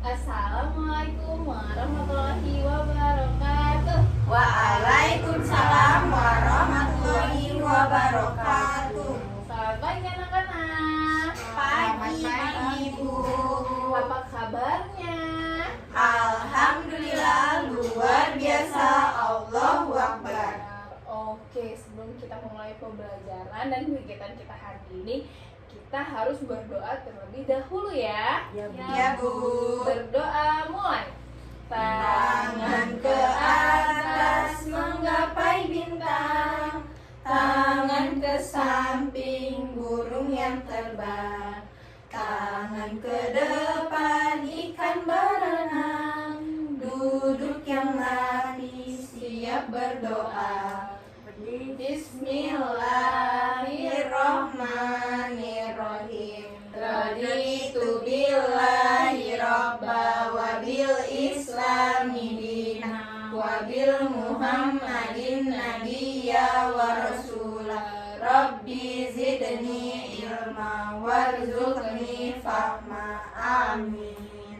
Assalamualaikum warahmatullahi wabarakatuh. Waalaikumsalam warahmatullahi wabarakatuh. Selamat pagi anak-anak. Pagi, Bu. Apa kabarnya? Alhamdulillah luar biasa. Allahu Akbar. Oke, sebelum kita memulai pembelajaran dan kegiatan kita hari ini, kita harus berdoa terlebih dahulu ya. Ya, Bu. Berdoa mulai. Tangan ke atas menggapai bintang, tangan ke samping burung yang terbang, tangan ke depan ikan berenang, duduk yang rapi siap berdoa. Bismillahirrohmanirrohim. Raditu billahi robba wa bil islami dina wa bil muhammadin nabiyya wa rasulah. Rabbi zidni ilma warzuqni fahma. Amin.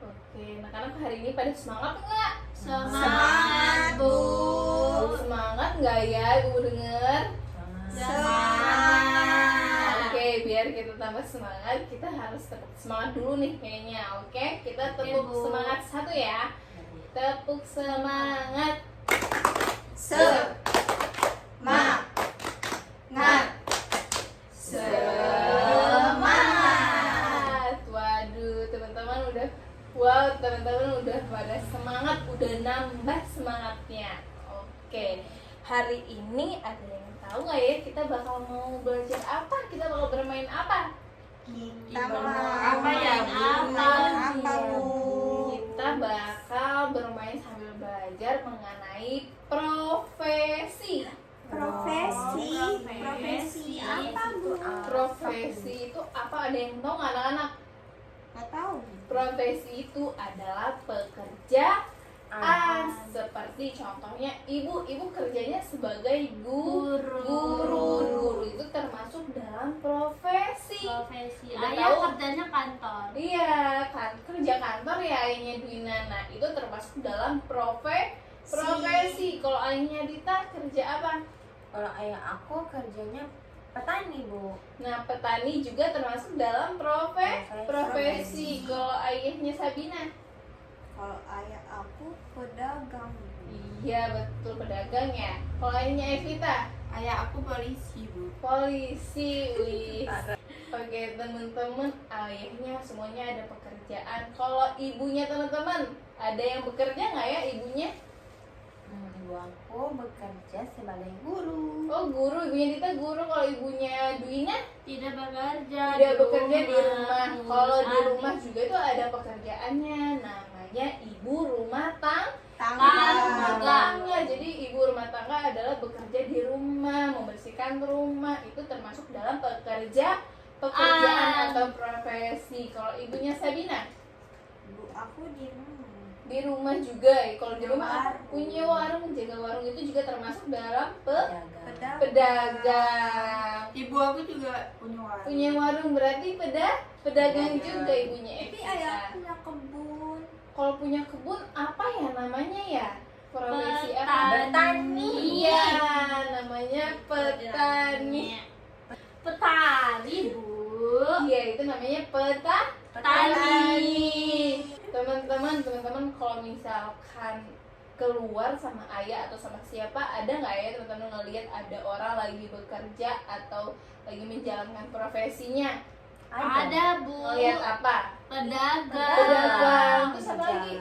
Oke, anak-anak hari ini pada semangat nggak? Semangat, Bu. Semangat nggak ya Ibu denger? Semangat. Oke, biar kita tambah semangat, kita harus tepuk semangat dulu nih kayaknya. Oke, kita tepuk Bu. semangat satu ya. Tepuk semangat. Semangat. Semangat. Waduh, teman-teman udah wow, teman-teman udah pada semangat, udah nambah semangatnya. Oke, hari ini ada yang tahu nggak ya kita bakal mau belajar apa? Kita bakal bermain apa? Kita mau Apa ya, Bu? Apa, Bu? Kita bakal bermain sambil belajar mengenai profesi. Profesi apa, Bu? Profesi itu apa? Ada yang tahu nggak anak-anak? Nggak tahu. Profesi itu adalah pekerjaan. Seperti contohnya ibu kerjanya sebagai guru itu termasuk dalam profesi. Udah Ayah tahu? kerjanya kantor. Iya, kan kerja kantor ya ayahnya Dwina. Nah, itu termasuk dalam profesi. Kalau ayahnya Dita kerja apa? Kalau ayah aku kerjanya petani, Bu. Nah, petani juga termasuk dalam profesi. Profesi. Kalau ayahnya Sabina? Kalau ayah aku pedagang. Iya, betul, pedagang ya. Kalau ayahnya Evita? Ayah aku polisi, Bu. Polisi. Wih. Oke, teman-teman, ayahnya semuanya ada pekerjaan. Kalau ibunya teman-teman, ada yang bekerja nggak ya ibunya? Ibu aku bekerja sebagai guru. Oh, guru. Ibunya Dita guru. Kalau ibunya Dwina? Tidak bekerja. Tidak bekerja di rumah. ngurus Kalau di adik. rumah juga itu ada pekerjaannya. Namanya ibu rumah tangga. Jadi ibu rumah tangga adalah bekerja di rumah, membersihkan rumah. Itu termasuk dalam pekerjaan atau profesi. Kalau ibunya Sabina? Bu, aku di rumah. Di rumah juga. Kalau di rumah Warung. punya warung, jaga warung itu juga termasuk dalam Pedagang. pedagang. Ibu aku juga punya warung. Punya warung berarti pedagang Pedagang. juga ibunya Tapi Evita. ayah punya kebun. Kalau punya kebun apa ya namanya ya? Profesi apa? Petani. Iya, namanya petani. Petani, Bu. Iya, itu namanya petani. Teman-teman kalau misalkan keluar sama ayah atau sama siapa, ada nggak ya teman-teman ngelihat ada orang lagi bekerja atau lagi menjalankan profesinya? Ada, Bu. Ngelihat apa? Pedagang. Pedagang. Terus apa lagi?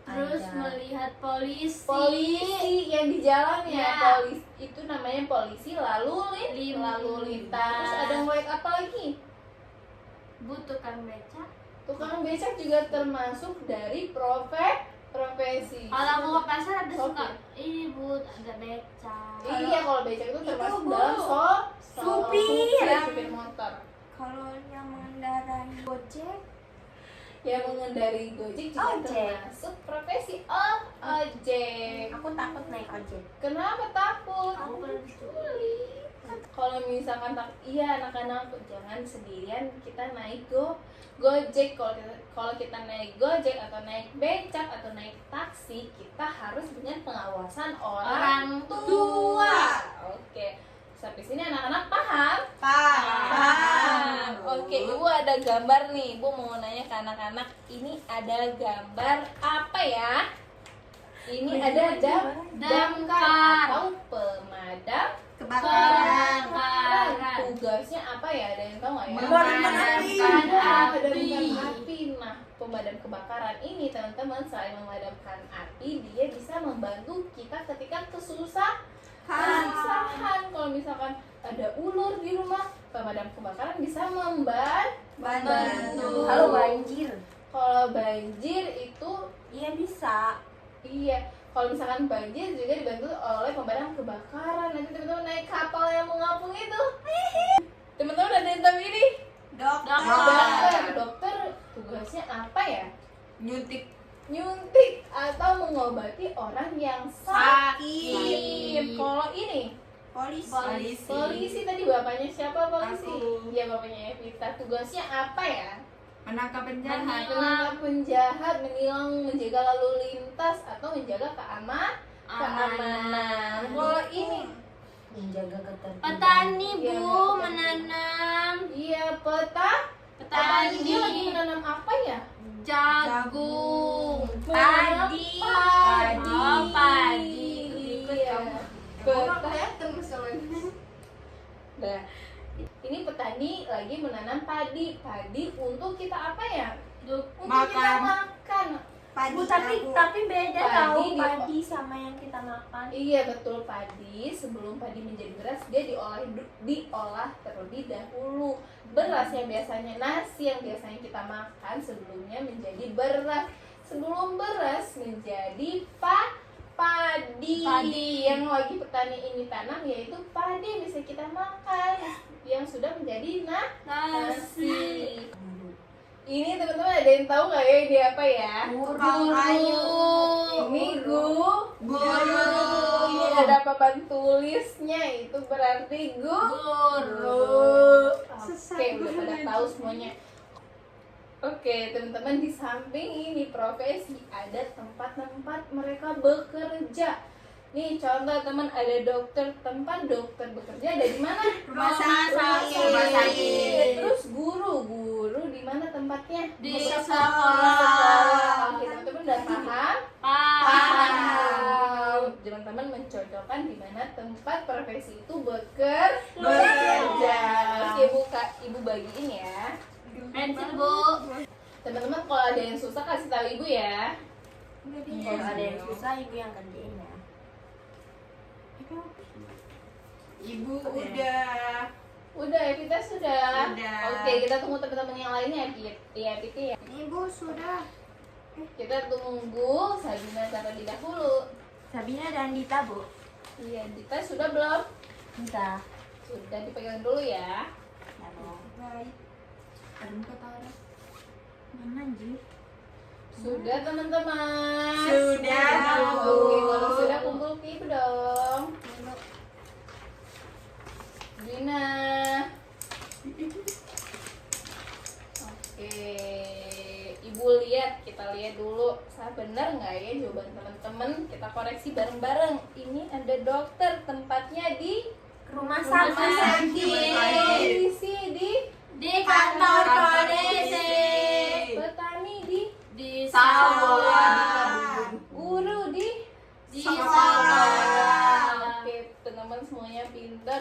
Terus ada melihat polisi. Polisi yang di jalan ya. Ya. Polisi itu namanya polisi lalu lintas. Terus ada ngeliat apa lagi? Bu, tukang beca. Tukang becak juga termasuk dari profesi. Kalau aku ke pasar ada Sopir. suka ini, Bu, ada beca. Iya, kalau becak itu termasuk Bu. dalam Supir. supir motor. Kalau yang mengendarai Gojek, Yang mengendarai Gojek juga Ojek. termasuk profesi. Ojek. Aku takut naik ojek. Kenapa takut? Aku pernah diculik. kalau misalkan iya anak-anak jangan sendirian kita naik Gojek. Kalau kita naik Gojek atau naik becak atau naik taksi, kita harus dengan pengawasan orang tua. Oke. Sampai sini anak-anak paham? Paham. Oke, Ibu ada gambar nih. Ibu mau nanya ke anak-anak, ini ada gambar apa ya? Ini ada damkar atau pemadam Kebakaran. Tugasnya apa ya? Ada yang tahu nggak ya? Memadamkan api. Memadamkan api. Nah, pemadam kebakaran ini teman-teman selain memadamkan api, dia bisa membantu kita ketika kesusahan. Kalau misalkan ada ular di rumah, pemadam kebakaran bisa membantu. Kalau banjir, Kalau banjir itu iya bisa. iya. Kalau misalkan banjir juga dibantu oleh pemadam kebakaran. Nanti teman-teman naik kapal yang mengapung itu. Teman-teman ada yang tahu ini? Dokter tugasnya apa ya? Nyuntik atau mengobati orang yang sakit. Kalau ini polisi tadi bapaknya siapa polisi? Aku. Iya bapaknya Evita. Tugasnya apa ya? Menangkap penjahat. Menangkap penjahat, menilang, menjaga lalu lintas atau menjaga keamanan. Kalau ini Menjaga ketertiban. Petani Iya, Bu petani. menanam iya petani. Dia lagi menanam apa ya? jagung. Padi. Oh, padi. Iya. Nah, ini petani lagi menanam padi. Padi untuk kita apa ya? Untuk kita makan. Bu, tapi beda Padi tahu di- padi sama yang kita makan. Iya betul, padi sebelum padi menjadi beras dia diolah terlebih dahulu. Beras yang biasanya nasi yang biasanya kita makan sebelumnya menjadi beras. Sebelum beras menjadi padi. Yang lagi petani ini tanam yaitu padi yang bisa kita makan yang sudah menjadi nasi. Ini teman-teman ada yang tahu nggak ya ini apa ya? Tukang kayu. Ini Guru. Ini ada papan tulisnya, itu berarti guru. Oke, udah pada tahu semuanya. Oke, teman-teman, di samping ini profesi ada tempat-tempat mereka bekerja. Nih contoh teman, ada dokter, tempat dokter bekerja ada di mana? Rumah sakit. Rumah sakit. Terus guru di mana tempatnya? Di sekolah. Oke, teman-teman udah paham? Paham. Teman-teman mencocokkan di mana tempat profesi itu bekerja. Bekerja. Oke, ibu bagiin ya. Pensil Bu. Teman-teman kalau ada yang susah kasih tahu ibu ya. Kalau ada yang susah, ibu yang kerjain ya. Ibu udah. Udah, kita sudah. Udah. Oke, kita tunggu teman-teman yang lainnya ya, Piti ya. Ibu sudah. Kita tunggu Sabina terlebih dahulu. Sabina dan Dita, Bu. Iya, Dita sudah belum? Dita. Sudah, dipegang dulu ya. Ya, Bu. Baik. Ada muka Tara. Mana anjir? Sudah teman-teman. Sudah, Bu. Oke, kalau sudah kumpul ke ibu dong. Dina. Oke, ibu lihat, kita lihat dulu. Benar nggak ya jawaban teman-teman? Kita koreksi bareng-bareng. Ini ada dokter, tempatnya di Rumah rumah sakit. polisi Di kantor polisi. petani Di Sawah. guru di Sekolah. Oke, teman-teman semuanya pintar,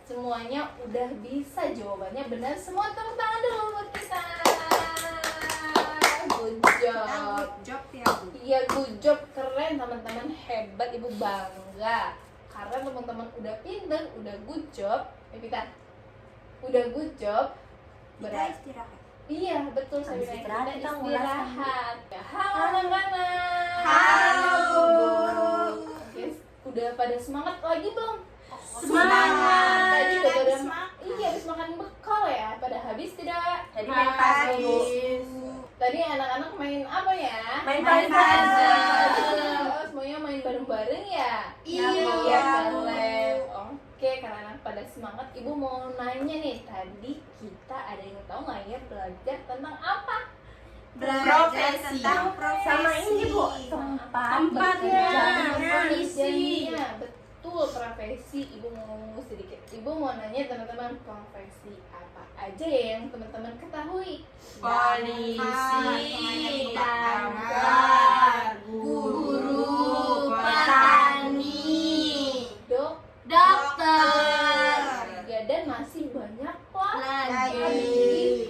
semuanya udah bisa jawabannya benar. Semua tepuk tangan dulu buat kita. Good job. Job ya, Bu. Iya, good job, keren teman-teman, hebat, ibu bangga. Karena teman-teman udah pintar, udah good job. Evita, udah good job. Berarti istirahat. iya betul, saya Habis bilang istirahat kita kita ngulas istirahat. Halo anak-anak. Halo, Bu. Oke, udah pada semangat lagi belum? Semangat. Tadi udah pada Habis makan. iya habis makan bekal ya. Pada habis tidak? Tadi main puzzle, Bu. Tadi anak-anak main apa ya? Main puzzle. Oh, semuanya main bareng-bareng ya? Iya. Iya, keren. Oke, karena pada semangat, Ibu mau nanya nih, tadi kita ada yang tahu nggak ya belajar tentang apa? Belajar Profesi. tentang profesi. Sama ini Bu, Tempatnya. Profesinya, betul, profesi. Ibu mau ngomong sedikit. Ibu mau nanya teman-teman, profesi apa aja ya yang teman-teman ketahui? Polisi, damkar, guru, petani, dokter, Dan masih banyak lah. lagi.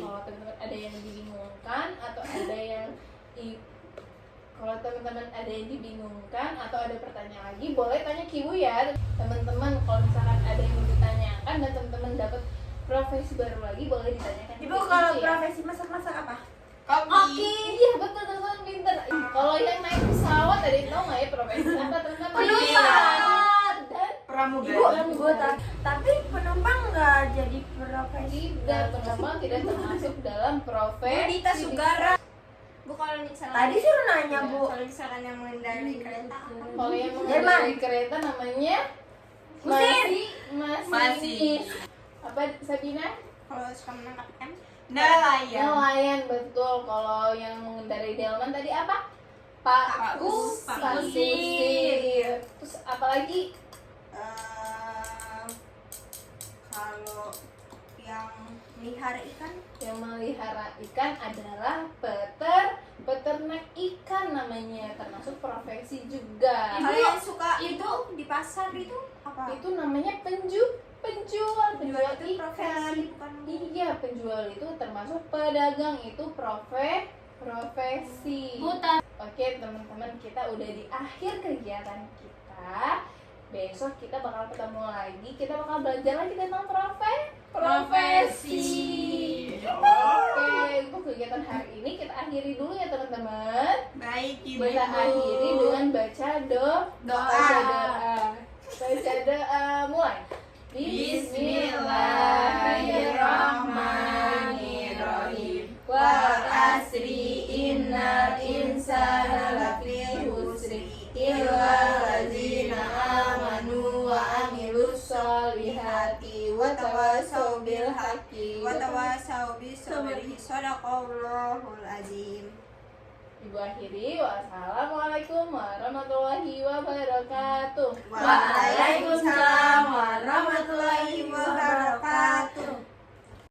Jadi kalau teman-teman ada yang dibingungkan atau atau ada pertanyaan lagi, boleh tanya ke Ibu ya. Teman-teman kalau misalkan ada yang mau ditanyakan dan teman-teman dapat profesi baru lagi, boleh ditanyakan ke Ibu kalau ya. profesi masak-masak apa? Oke. Iya betul, teman-teman pinter. Kalau yang naik pesawat ada yang tahu nggak ya profesi apa teman-teman? Pilot. Dan pramugari. Tapi penumpang nggak jadi profesi. tidak, penumpang tidak termasuk dalam profesi. Dita Sugara. Bu, kalau misalkan Tadi suruh nanya Bu. kalau misalkan yang mengendarai kereta apa? Kalau yang Jerman. mengendarai kereta namanya masinis. Apa Sabina? Kalau suka menangkap ikan, Nelayan. Nelayan, betul. Kalau yang mengendarai delman tadi apa? Pak Usir. Usir. Terus apa lagi? kalau yang melihara ikan, Yang melihara ikan adalah peternak ikan namanya, termasuk profesi juga. kalau yang suka Ibu. itu di pasar itu apa? Itu namanya penjual Penjual itu ikan. profesi, bukan Bu. Iya, penjual itu termasuk pedagang, itu profesi. Buta. Oke teman-teman, kita udah di akhir kegiatan kita. Besok kita bakal ketemu lagi, kita bakal belajar lagi tentang profesi. Oke, untuk kegiatan hari ini kita akhiri dulu ya teman-teman. Baik, Ibu. Kita akhiri dengan baca doa. Baca doa, mulai. Bismillahirrahmanirrahim. Wal asri innal insana lafi khusri illa allazina amanu wa amilus solihati wa tawasaw bil haqqi Wa tawasau bis-sabri. Shadaqallahul azim. Ibu akhiri, wassalamualaikum warahmatullahi wabarakatuh. Waalaikumsalam warahmatullahi wabarakatuh.